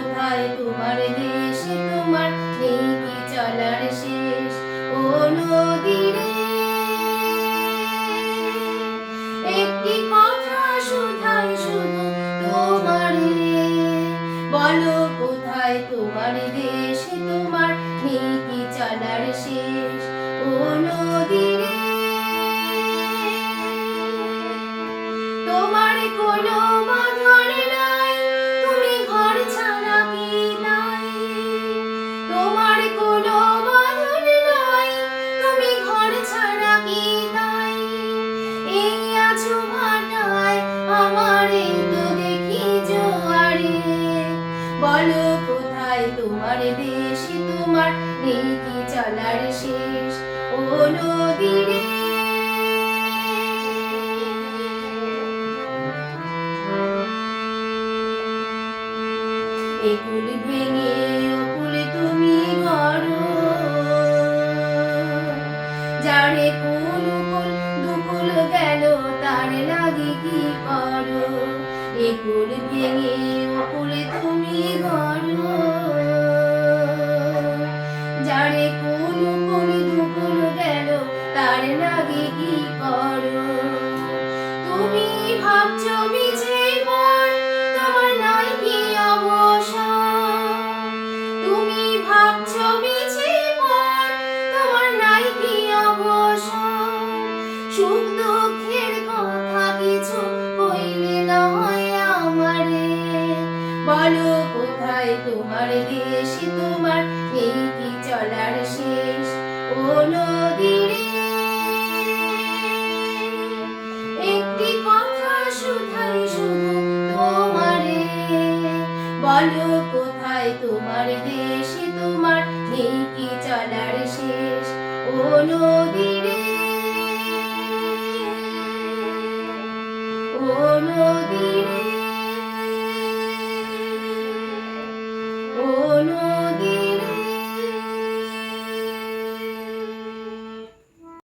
কোথায় তোমার দেশে তোমার নেই কি চলার শেষ ও নদী রে একটি কথা শুধাই শুধু তোমারে বলো কোথায় তোমার দেশে তোমার নেই কি চলার শেষ ও নদী রে তোমার কোনো বাঁধন নাই তুমি ঘর ছাড়া কি নাই তোমার কোনো বাঁধন নাই তুমি ঘর ছাড়া কি নাই এই আছো ভাটায় আমারে তো দেখি জোয়ারে বলো কোথায় তোমার দেশে তোমার নেই কি চলার শেষ ও নদী রে একুল ভেঙে অকুল তুমি গড়ো যারে কুল কুল দুকুল গেল তার লাগে কি করো একুল ভেঙে অকুল তুমি গড়ো যারে কুল কুল দুকুল গেল তার লাগে কি করো তুমি ভাবছো মিছে মন তোমার নাই কি অবসর তুমি ভাবছো মিছে মন তোমার নাই কি অবসর সুখ দুঃখের কথা কিছু কইলে না হয় আমারে বলো কোথায় তোমার দেশে তোমার এই কি চলার শেষ ও নদী রে একটি কথা শুধাই শুধু তোমারে বলো কোথায় তোমার দেশে তোমার নেই কি চলার শেষ ও নদী রে।